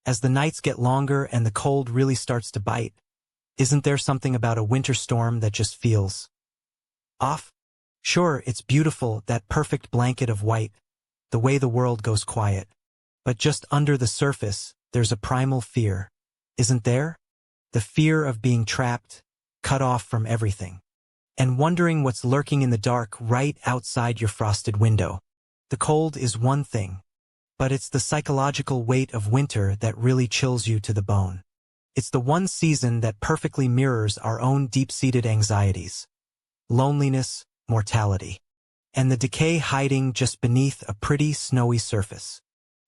As the nights get longer and the cold really starts to bite, isn't there something about a winter storm that just feels off? Sure, it's beautiful, that perfect blanket of white, the way the world goes quiet. But just under the surface, there's a primal fear, isn't there? The fear of being trapped, cut off from everything, and wondering what's lurking in the dark right outside your frosted window. The cold is one thing, but it's the psychological weight of winter that really chills you to the bone. It's the one season that perfectly mirrors our own deep-seated anxieties, loneliness, mortality, and the decay hiding just beneath a pretty snowy surface.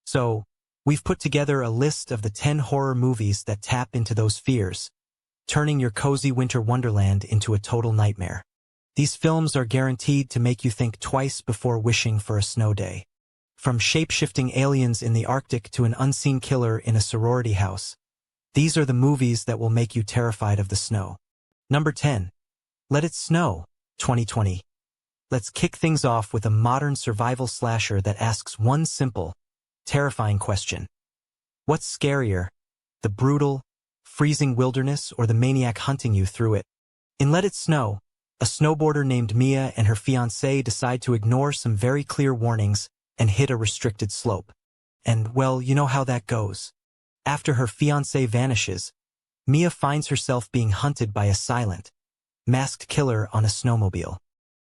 So, we've put together a list of the 10 horror movies that tap into those fears, turning your cozy winter wonderland into a total nightmare. These films are guaranteed to make you think twice before wishing for a snow day. From shape-shifting aliens in the Arctic to an unseen killer in a sorority house, these are the movies that will make you terrified of the snow. Number 10. Let It Snow, 2020. Let's kick things off with a modern survival slasher that asks one simple, terrifying question. What's scarier, the brutal, freezing wilderness or the maniac hunting you through it? In Let It Snow, a snowboarder named Mia and her fiancé decide to ignore some very clear warnings and hit a restricted slope. And, well, you know how that goes. After her fiancé vanishes, Mia finds herself being hunted by a silent, masked killer on a snowmobile.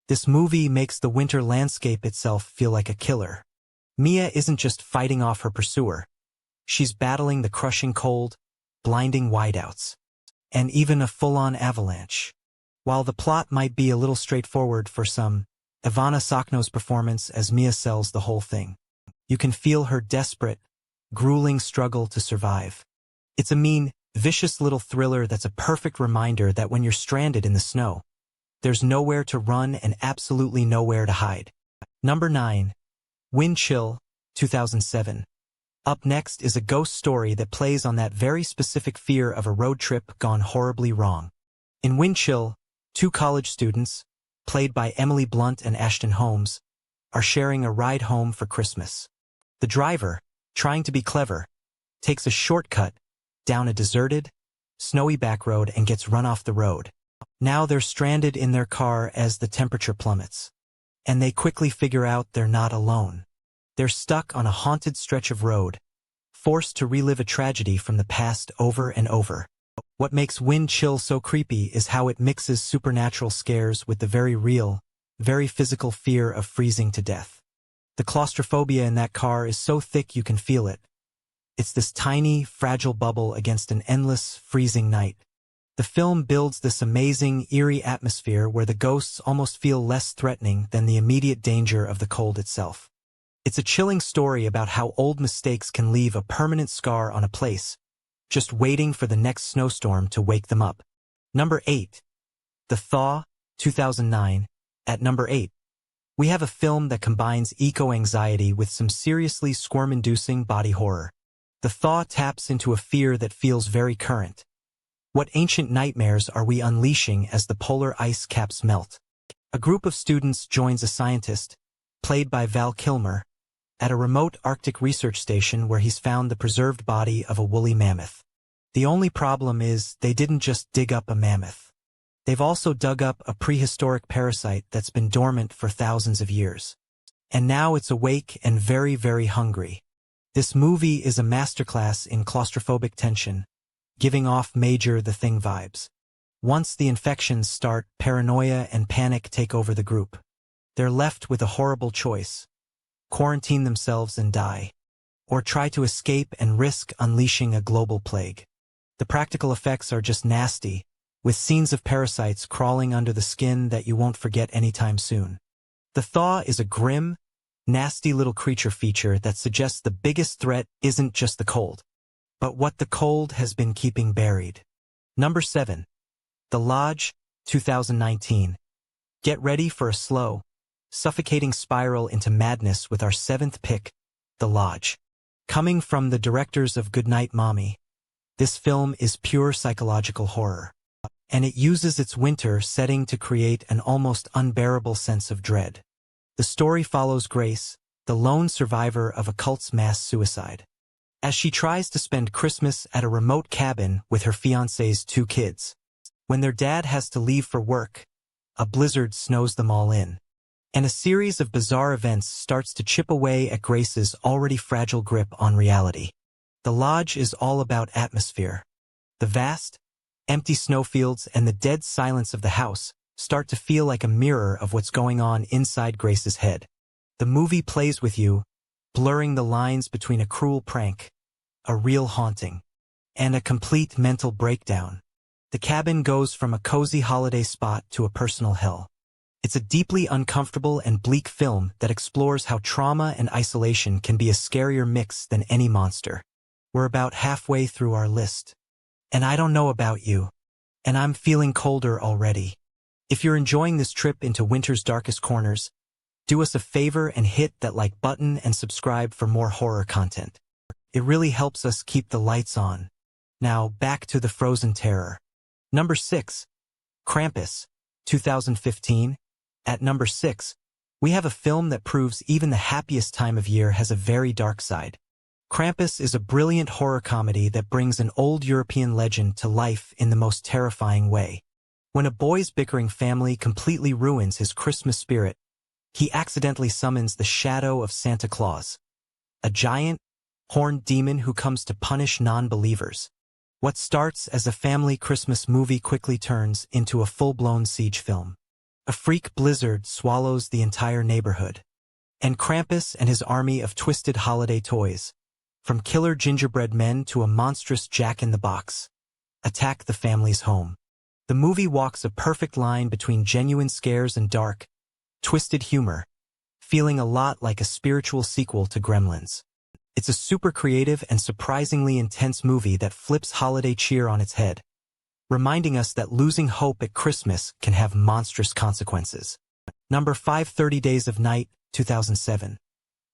This movie makes the winter landscape itself feel like a killer. Mia isn't just fighting off her pursuer. She's battling the crushing cold, blinding whiteouts, and even a full-on avalanche. While the plot might be a little straightforward for some, Ivana Sakno's performance as Mia sells the whole thing. You can feel her desperate, grueling struggle to survive. It's a mean, vicious little thriller that's a perfect reminder that when you're stranded in the snow, there's nowhere to run and absolutely nowhere to hide. Number 9. Wind Chill, 2007. Up next is a ghost story that plays on that very specific fear of a road trip gone horribly wrong. In Wind Chill, 2 college students, played by Emily Blunt and Ashton Holmes, are sharing a ride home for Christmas. The driver, trying to be clever, takes a shortcut down a deserted, snowy back road and gets run off the road. Now they're stranded in their car as the temperature plummets, and they quickly figure out they're not alone. They're stuck on a haunted stretch of road, forced to relive a tragedy from the past over and over. What makes Wind Chill so creepy is how it mixes supernatural scares with the very real, very physical fear of freezing to death. The claustrophobia in that car is so thick you can feel it. It's this tiny, fragile bubble against an endless, freezing night. The film builds this amazing, eerie atmosphere where the ghosts almost feel less threatening than the immediate danger of the cold itself. It's a chilling story about how old mistakes can leave a permanent scar on a place, just waiting for the next snowstorm to wake them up. Number 8. The Thaw, 2009. At number 8, we have a film that combines eco-anxiety with some seriously squirm-inducing body horror. The Thaw taps into a fear that feels very current. What ancient nightmares are we unleashing as the polar ice caps melt? A group of students joins a scientist, played by Val Kilmer, at a remote Arctic research station where he's found the preserved body of a woolly mammoth. The only problem is they didn't just dig up a mammoth. They've also dug up a prehistoric parasite that's been dormant for thousands of years. And now it's awake and very, very hungry. This movie is a masterclass in claustrophobic tension, giving off major The Thing vibes. Once the infections start, paranoia and panic take over the group. They're left with a horrible choice: quarantine themselves and die, or try to escape and risk unleashing a global plague. The practical effects are just nasty, with scenes of parasites crawling under the skin that you won't forget anytime soon. The Thaw is a grim, nasty little creature feature that suggests the biggest threat isn't just the cold, but what the cold has been keeping buried. Number 7. The Lodge, 2019. Get ready for a slow, suffocating spiral into madness with our 7th pick, The Lodge. Coming from the directors of Goodnight Mommy, this film is pure psychological horror, and it uses its winter setting to create an almost unbearable sense of dread. The story follows Grace, the lone survivor of a cult's mass suicide. as she tries to spend Christmas at a remote cabin with her fiancé's 2 kids. When their dad has to leave for work, a blizzard snows them all in, and a series of bizarre events starts to chip away at Grace's already fragile grip on reality. The lodge is all about atmosphere. The vast, empty snowfields and the dead silence of the house start to feel like a mirror of what's going on inside Grace's head. The movie plays with you, blurring the lines between a cruel prank, a real haunting, and a complete mental breakdown. The cabin goes from a cozy holiday spot to a personal hell. It's a deeply uncomfortable and bleak film that explores how trauma and isolation can be a scarier mix than any monster. We're about halfway through our list. And I don't know about you, and I'm feeling colder already. If you're enjoying this trip into winter's darkest corners, do us a favor and hit that like button and subscribe for more horror content. It really helps us keep the lights on. Now, back to the frozen terror. Number 6. Krampus, 2015. At number 6, we have a film that proves even the happiest time of year has a very dark side. Krampus is a brilliant horror comedy that brings an old European legend to life in the most terrifying way. When a boy's bickering family completely ruins his Christmas spirit, he accidentally summons the shadow of Santa Claus, a giant, horned demon who comes to punish non-believers. What starts as a family Christmas movie quickly turns into a full-blown siege film. A freak blizzard swallows the entire neighborhood, and Krampus and his army of twisted holiday toys, from killer gingerbread men to a monstrous jack-in-the-box, attack the family's home. The movie walks a perfect line between genuine scares and dark, twisted humor, feeling a lot like a spiritual sequel to Gremlins. It's a super creative and surprisingly intense movie that flips holiday cheer on its head, reminding us that losing hope at Christmas can have monstrous consequences. Number 5. 30 Days of Night, 2007.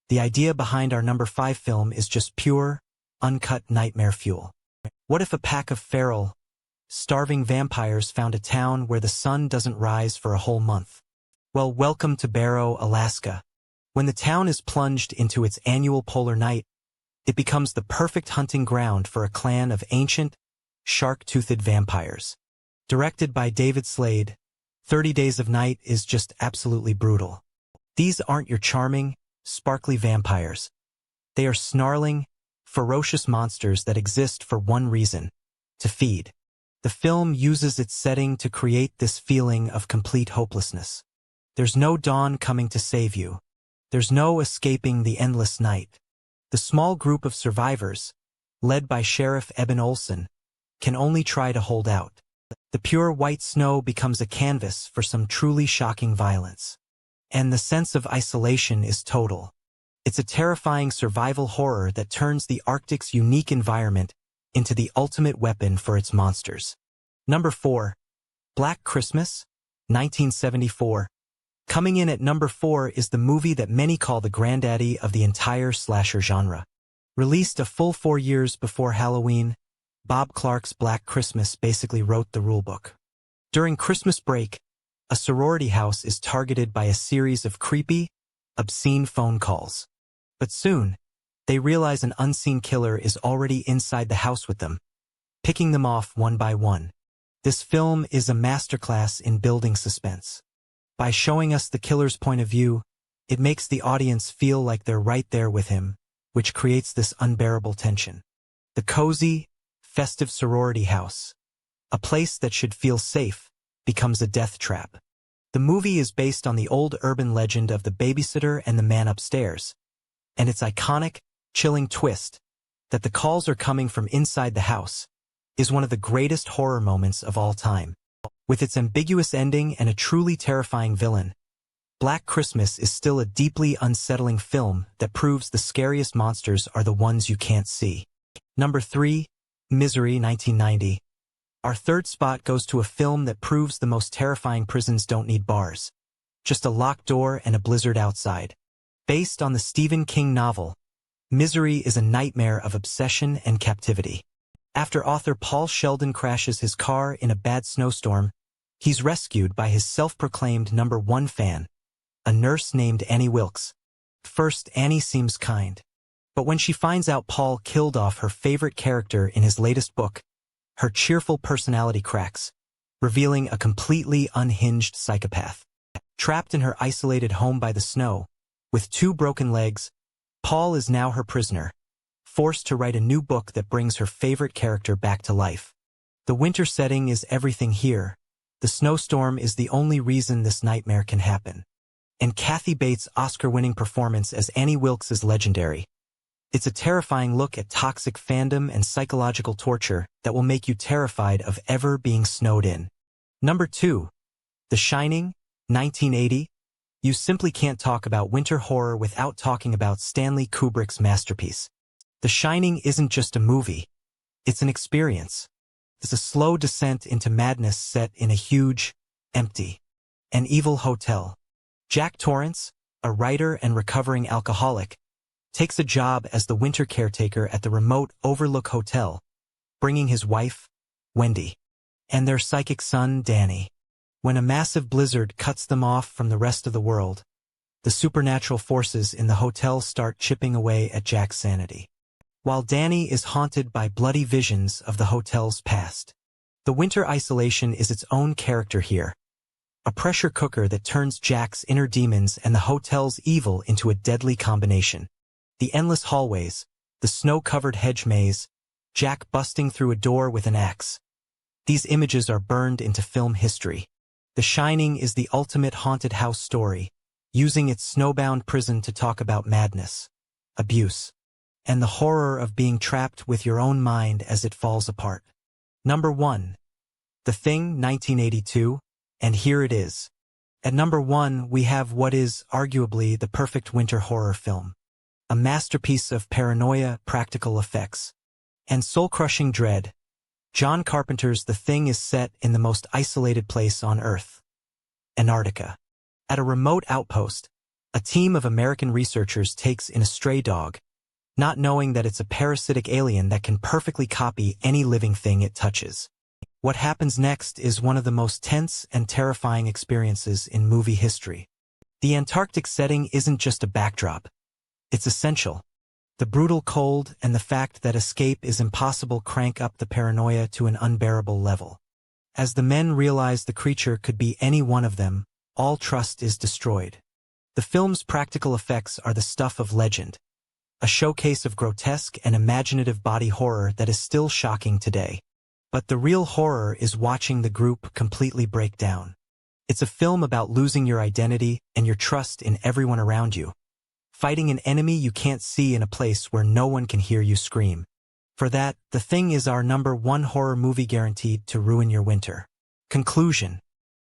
The idea behind our number 5 film is just pure, uncut nightmare fuel. What if a pack of feral, starving vampires found a town where the sun doesn't rise for a whole month? Well, welcome to Barrow, Alaska. When the town is plunged into its annual polar night, it becomes the perfect hunting ground for a clan of ancient, shark-toothed vampires. Directed by David Slade, 30 Days of Night is just absolutely brutal. These aren't your charming, sparkly vampires. They are snarling, ferocious monsters that exist for one reason: to feed. The film uses its setting to create this feeling of complete hopelessness. There's no dawn coming to save you. There's no escaping the endless night. The small group of survivors, led by Sheriff Eben Olsen, can only try to hold out. The pure white snow becomes a canvas for some truly shocking violence. And the sense of isolation is total. It's a terrifying survival horror that turns the Arctic's unique environment into the ultimate weapon for its monsters. Number 4. Black Christmas, 1974. Coming in at number 4 is the movie that many call the granddaddy of the entire slasher genre. Released a full 4 years before Halloween, Bob Clark's Black Christmas basically wrote the rulebook. During Christmas break, a sorority house is targeted by a series of creepy, obscene phone calls. But soon, they realize an unseen killer is already inside the house with them, picking them off one by one. This film is a masterclass in building suspense. By showing us the killer's point of view, it makes the audience feel like they're right there with him, which creates this unbearable tension. The cozy, festive sorority house, a place that should feel safe, becomes a death trap. The movie is based on the old urban legend of the babysitter and the man upstairs, and its iconic, chilling twist, that the calls are coming from inside the house, is one of the greatest horror moments of all time. With its ambiguous ending and a truly terrifying villain, Black Christmas is still a deeply unsettling film that proves the scariest monsters are the ones you can't see. Number 3. Misery, 1990. Our third spot goes to a film that proves the most terrifying prisons don't need bars. Just a locked door and a blizzard outside. Based on the Stephen King novel, Misery is a nightmare of obsession and captivity. After author Paul Sheldon crashes his car in a bad snowstorm, he's rescued by his self-proclaimed #1 fan, a nurse named Annie Wilkes. First, Annie seems kind, But when she finds out Paul killed off her favorite character in his latest book, her cheerful personality cracks, revealing a completely unhinged psychopath. Trapped in her isolated home by the snow, with 2 broken legs, Paul is now her prisoner, forced to write a new book that brings her favorite character back to life. The winter setting is everything here. The snowstorm is the only reason this nightmare can happen. And Kathy Bates' Oscar-winning performance as Annie Wilkes is legendary. It's a terrifying look at toxic fandom and psychological torture that will make you terrified of ever being snowed in. Number 2. The Shining, 1980. You simply can't talk about winter horror without talking about Stanley Kubrick's masterpiece. The Shining isn't just a movie. It's an experience. It's a slow descent into madness set in a huge, empty, and evil hotel. Jack Torrance, a writer and recovering alcoholic, takes a job as the winter caretaker at the remote Overlook Hotel, bringing his wife, Wendy, and their psychic son, Danny. When a massive blizzard cuts them off from the rest of the world, the supernatural forces in the hotel start chipping away at Jack's sanity, while Danny is haunted by bloody visions of the hotel's past. The winter isolation is its own character here, a pressure cooker that turns Jack's inner demons and the hotel's evil into a deadly combination. The endless hallways, the snow-covered hedge maze, Jack busting through a door with an axe. These images are burned into film history. The Shining is the ultimate haunted house story, using its snowbound prison to talk about madness, abuse, and the horror of being trapped with your own mind as it falls apart. Number 1. The Thing, 1982, and here it is. At number 1, we have what is arguably the perfect winter horror film. A masterpiece of paranoia, practical effects, and soul-crushing dread. John Carpenter's The Thing is set in the most isolated place on Earth, Antarctica. At a remote outpost, a team of American researchers takes in a stray dog, not knowing that it's a parasitic alien that can perfectly copy any living thing it touches. What happens next is one of the most tense and terrifying experiences in movie history. The Antarctic setting isn't just a backdrop. It's essential. The brutal cold and the fact that escape is impossible crank up the paranoia to an unbearable level. As the men realize the creature could be any one of them, all trust is destroyed. The film's practical effects are the stuff of legend, a showcase of grotesque and imaginative body horror that is still shocking today. But the real horror is watching the group completely break down. It's a film about losing your identity and your trust in everyone around you. Fighting an enemy you can't see in a place where no one can hear you scream. For that, The Thing is our number 1 horror movie guaranteed to ruin your winter. Conclusion.